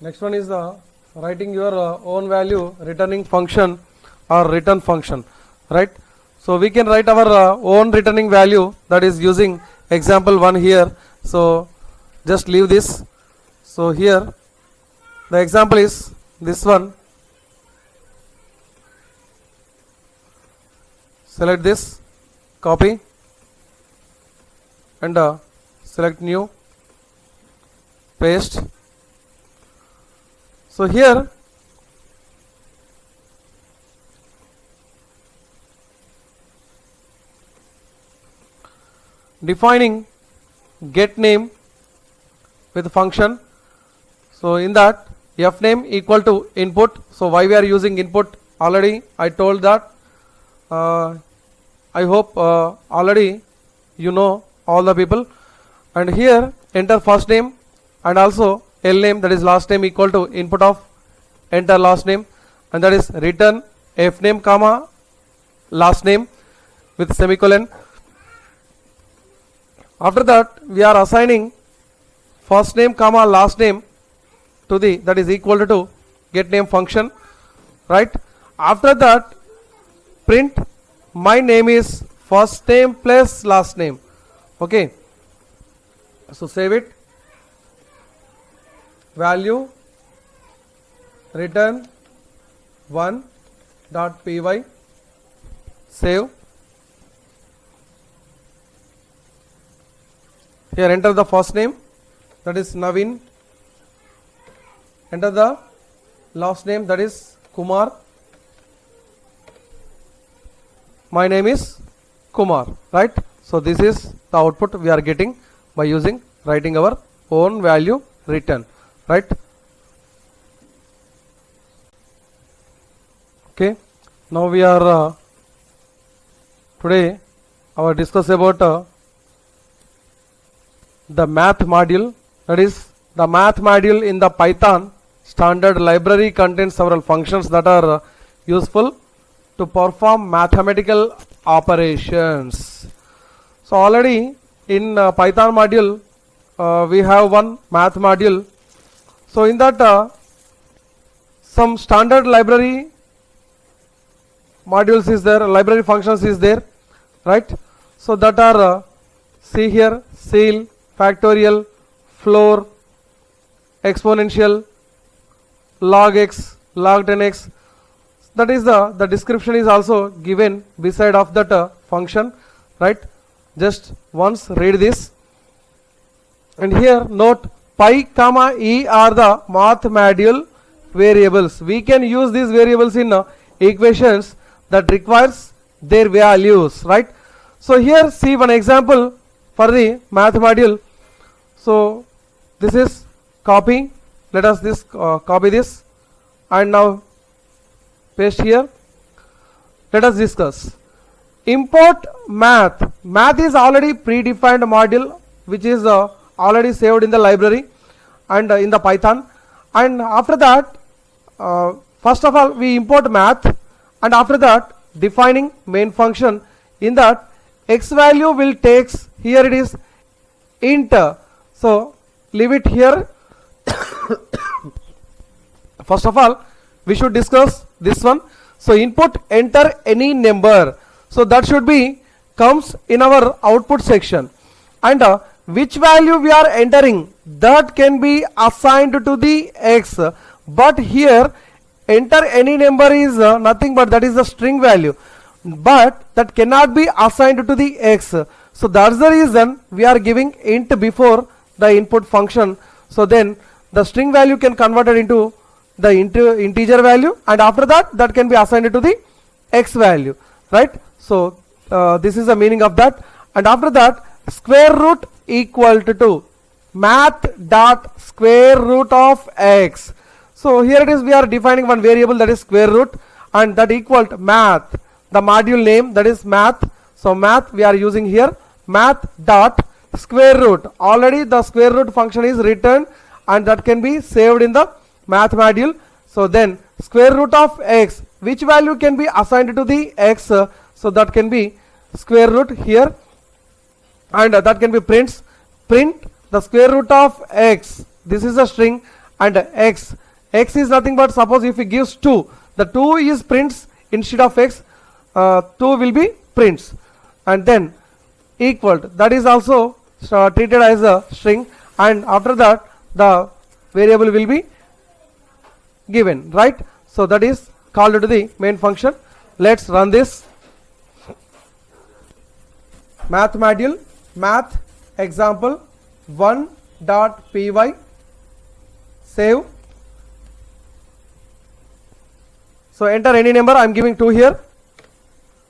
Next one is writing your own value returning function or return function, right? So we can write our own returning value, that is using example 1 here. So just leave this. So here the example is this one. Select this, copy, and select new, paste. So here defining get name with function. So in that f name equal to input. So why we are using input, already I told that. I hope already you know all the people. And here enter first name and also L name, that is last name, equal to input of enter last name, and that is return f name comma last name with semicolon. After that we are assigning first name comma last name to the, that is equal to get name function, right? After that print my name is first name plus last name. Okay, so save it. Value return 1.py, save. Here enter the first name, that is Naveen, enter the last name, that is Kumar. My name is Kumar, right? So this is the output we are getting by using writing our own value return, right? Okay, now we are today our discuss about the math module. That is, the math module in the Python standard library contains several functions that are useful to perform mathematical operations. So already in Python module we have one math module. So in that some standard library modules is there, library functions is there, right? So that are see here, ceil, factorial, floor, exponential, log x, log 10x. That is the description is also given beside of that function, right? Just once read this. And here note pi comma e are the math module variables. We can use these variables in equations that requires their values, right? So here see one example for the math module. So this is copy. Let us this copy this and now paste here. Let us discuss. Import math. Math is already predefined module which is already saved in the library and in the Python. And after that, first of all we import math, and after that defining main function. In that x value will takes, here it is int. So leave it here. First of all we should discuss this one. So input enter any number, so that should be comes in our output section, and which value we are entering, that can be assigned to the x. But here enter any number is nothing but that is the string value, but that cannot be assigned to the x. So that's the reason we are giving int before the input function. So then the string value can convert it into the integer value, and after that that can be assigned to the x value, right? So this is the meaning of that. And after that square root equal to math dot square root of x. So here it is, we are defining one variable, that is square root, and that equal to math, the module name, that is math. So math we are using here, math dot square root. Already the square root function is written and that can be saved in the math module. So then square root of x, which value can be assigned to the x, so that can be square root here, and that can be print the square root of x. This is a string, and x. X is nothing but, suppose if it gives 2, the 2 is prints instead of x, 2 will be prints, and then equal to, that is also treated as a string, and after that the variable will be given, right? So that is called to the main function. Let's run this. Math module, math example 1.py, save. So enter any number, I am giving 2 here.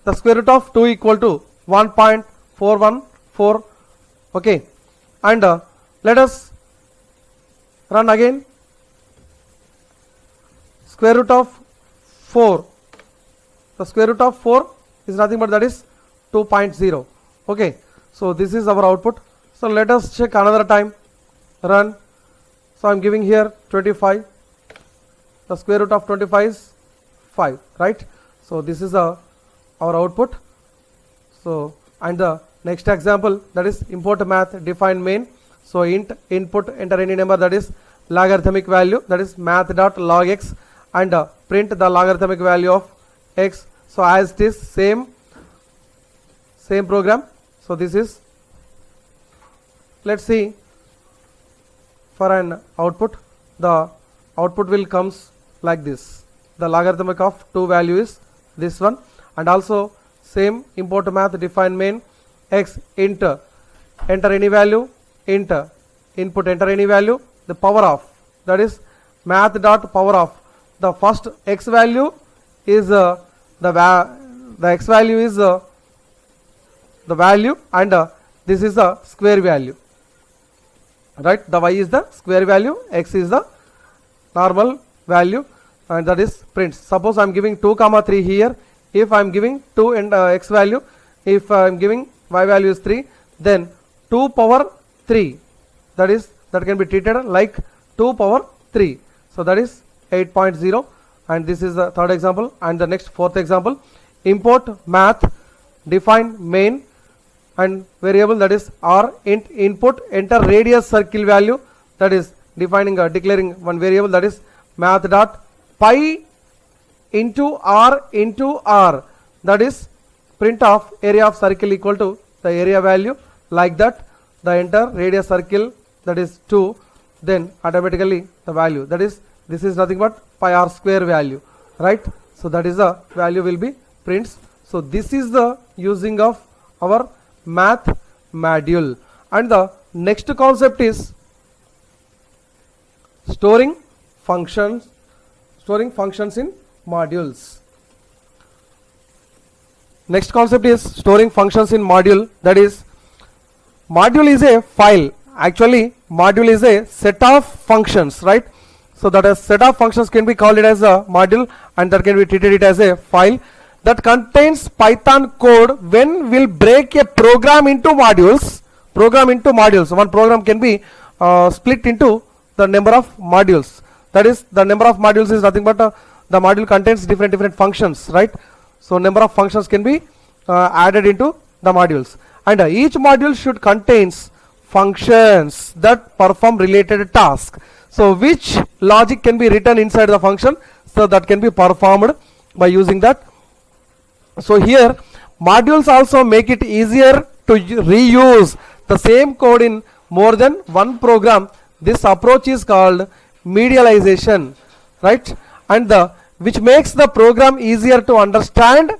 The square root of 2 equal to 1.414. Okay, and let us run again. Square root of 4. The square root of 4 is nothing but that is 2.0. Okay, so this is our output. So let us check another time. Run. So I am giving here 25. The square root of 25 is 5, right? So this is our output. So, and the next example, that is import math, define main. So int input, enter any number, that is logarithmic value, that is math.log x, and print the logarithmic value of x. So as it is, same program. So this is, let's see for an output. The output will comes like this. The logarithmic of 2 value is this one, and also same import math, define main, x int enter any value, int input enter any value, the power of, that is math dot power of, the first x value is the x value is the value, and this is the square value, right? The y is the square value, x is the normal value, and that is prints. Suppose I am giving 2 comma 3 here. If I am giving 2 and x value, if I am giving y value is 3, then 2 power 3, that can be treated like 2 power 3. So that is 8.0, and this is the third example. And the next fourth example, import math, define main and variable, that is r int input enter radius circle value, that is defining declaring one variable, that is math dot pi into r, that is print of area of circle equal to the area value, like that the enter radius circle, that is 2, then automatically the value, that is this is nothing but pi r square value, right? So that is the value will be prints. So this is the using of our math module. And the next concept is storing functions in modules. Next concept is storing functions in module, that is module is a file. Actually module is a set of functions, right? So that a set of functions can be called it as a module, and that can be treated it as a file that contains Python code when we'll break a program into modules. One program can be split into the number of modules. That is, the number of modules is nothing but the module contains different functions, right? So number of functions can be added into the modules, and each module should contains functions that perform related task. So which logic can be written inside the function, so that can be performed by using that. So here modules also make it easier to reuse the same code in more than one program. This approach is called medialization, right? And which makes the program easier to understand,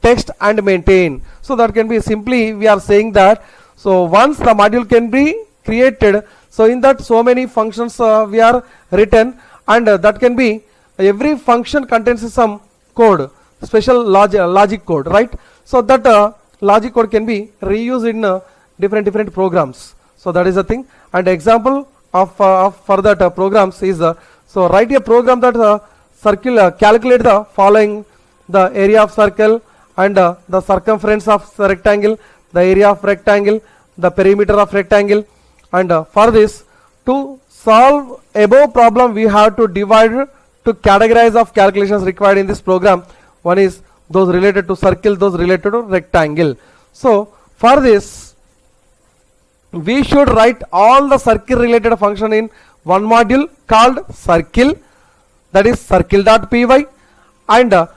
text and maintain. So that can be simply, we are saying that, so once the module can be created, so in that so many functions we are written, and that can be, every function contains some code, special logic code, right? So that logic code can be reused in different programs. So that is the thing. And example of for that programs is, so write a program that calculate the following: the area of circle, and the circumference of rectangle, the area of rectangle, the perimeter of rectangle. And for this, to solve above problem, we have to divide to categorize of calculations required in this program. One is those related to circle, those related to rectangle. So for this, we should write all the circle related function in one module called circle, that is circle.py, and the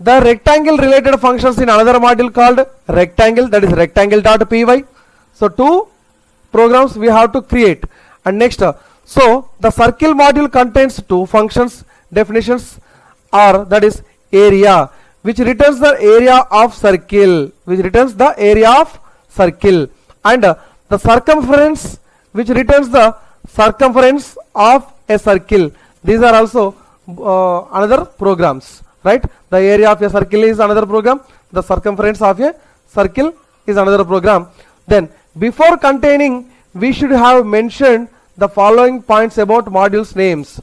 rectangle related functions in another module called rectangle, that is rectangle.py. So two programs we have to create. And next, so the circle module contains two functions definitions are, that is area, which returns the area of circle, and the circumference, which returns the circumference of a circle. These are also another programs, right? The area of a circle is another program, the circumference of a circle is another program. Then before containing, we should have mentioned the following points about modules names,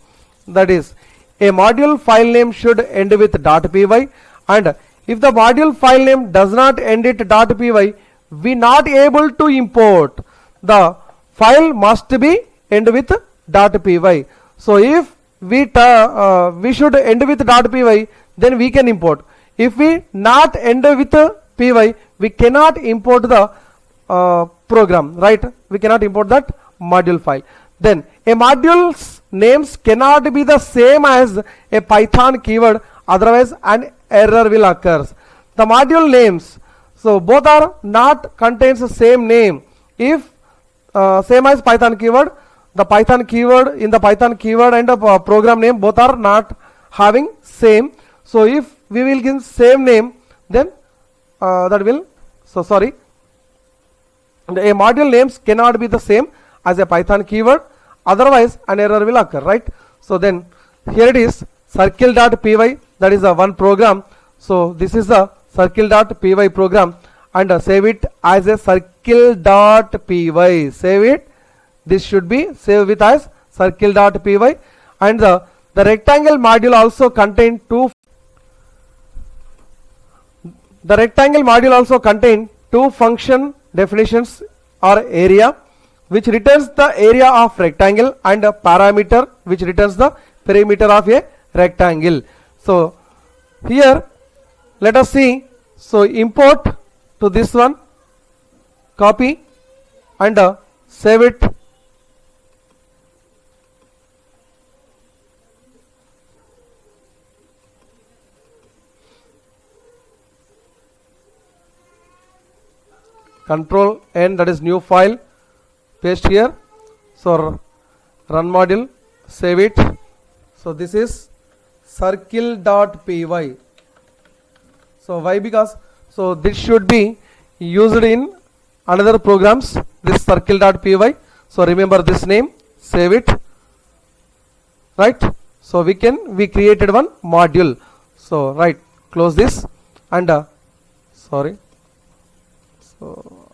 that is a module file name should end with .py, and if the module file name does not end it .py, we not able to import. The file must be end with .py. So if we should end with .py, then we can import. If we not end with py, we cannot import the program, right? We cannot import that module file. Then a module's names cannot be the same as a Python keyword, otherwise an error will occur. The module names, so both are not contains the same name. If same as Python keyword, the Python keyword in the Python keyword and the program name both are not having same. So if we will give same name, then that will, so sorry, a module names cannot be the same as a Python keyword, otherwise an error will occur, right? So then here it is circle.py, that is the one program. So this is the circle.py program, and save it as a circle.py. Save it. This should be saved with as circle.py, and the rectangle module also contain two function definitions or area, which returns the area of rectangle, and a parameter which returns the perimeter of a rectangle. So here let us see. So import to this one, copy and save it. Control N, that is new file, paste here. So run module, save it. So this is circle.py. So why? Because so this should be used in another programs, this circle.py. So remember this name, save it, right? So we created one module. So right, close this and sorry, so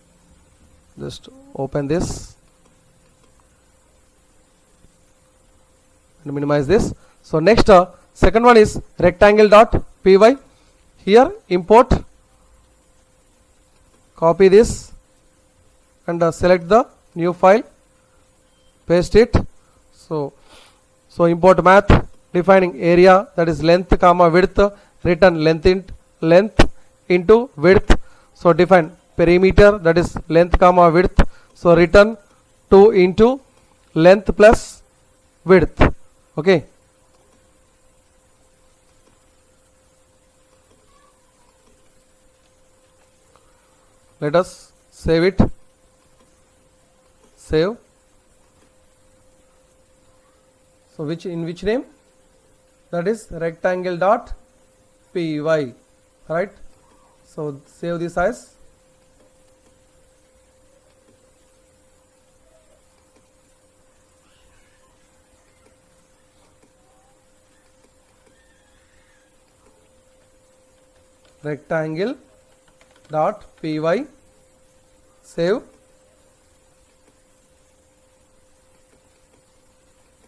just open this and minimize this. So next second one is rectangle.py. Here import, copy this and select the new file, paste it. So import math, defining area, that is length comma width, return length into width. So define perimeter, that is length comma width, so return 2 into length plus width. Okay. Let us save it. Save. So in which name? That is rectangle.py, right? So save this as rectangle.py. Save.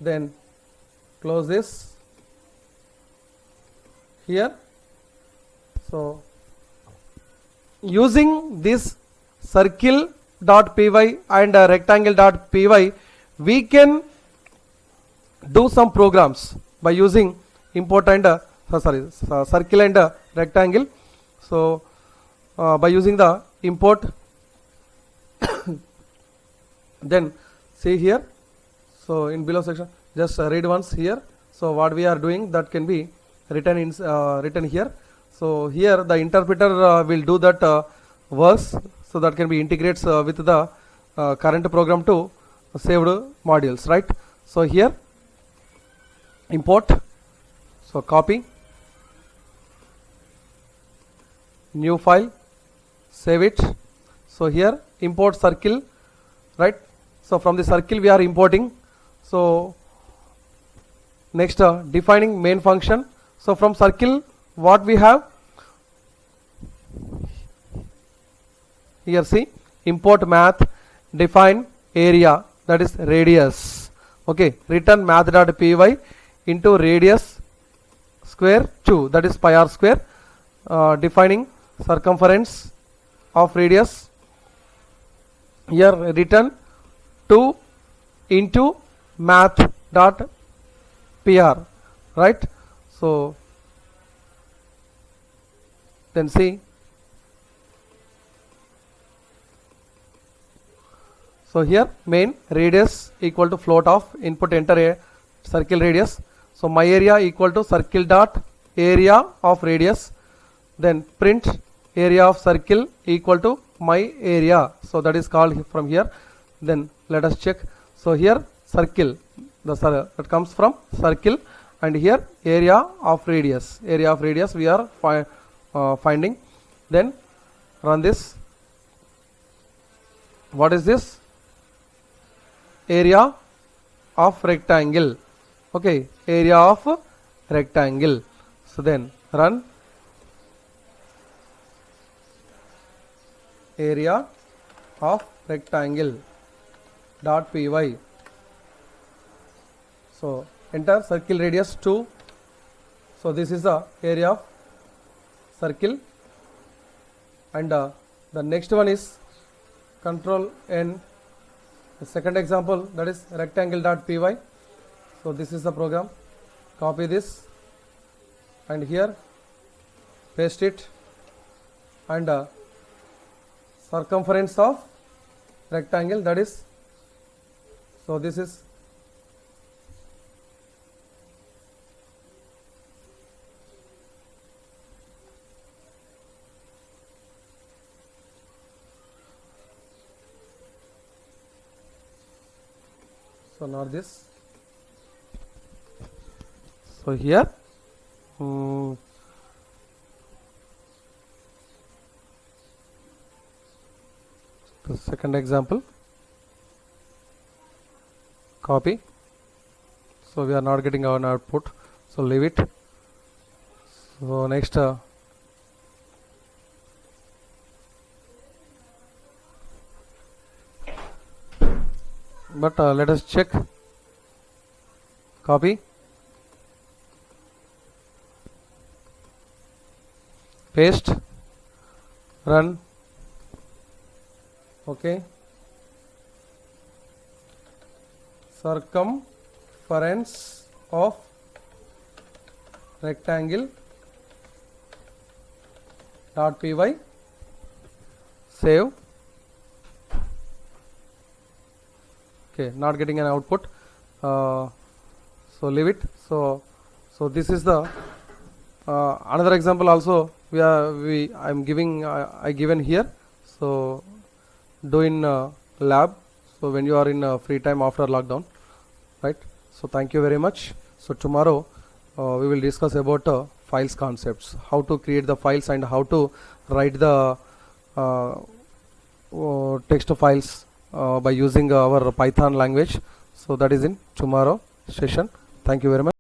Then close this here. So using this circle.py and rectangle.py, we can do some programs by using import and circle and rectangle. So by using the import then see here. So in below section, just read once here. So what we are doing, that can be written in written here. So here the interpreter will do that works, so that can be integrates with the current program to saved modules, right? So here import, so copy, new file, save it. So here import circle, right? So from the circle we are importing. So next defining main function. So from circle what we have here, see, import math, define area, that is radius. Okay, return math.py into radius square 2, that is pi r square, defining circumference of radius. Here return 2 into math.pr, right? So then see, so here main radius equal to float of input, enter a circle radius. So my area equal to circle dot area of radius, then print area of circle equal to my area. So that is called from here. Then let us check. So here circle, that comes from circle, and here area of radius we are finding. Then run this. What is this? Area of rectangle. Okay, area of rectangle. So then run area of rectangle dot py. So enter circle radius 2. So this is the area of circle, and the next one is control N. The second example, that is rectangle.py. So this is the program. Copy this and here paste it, and circumference of rectangle, that is, so this is so not this. So here the second example, copy. So we are not getting our output, so leave it. So next but let us check. Copy, paste, run. Okay, circumference of rectangle dot py, save. Okay, not getting an output, so leave it. So this is the another example also I'm giving I given here. So do in lab, so when you are in free time after lockdown, right? So thank you very much. So tomorrow we will discuss about files concepts, how to create the files and how to write the text files by using our Python language. So that is in tomorrow session. Thank you very much.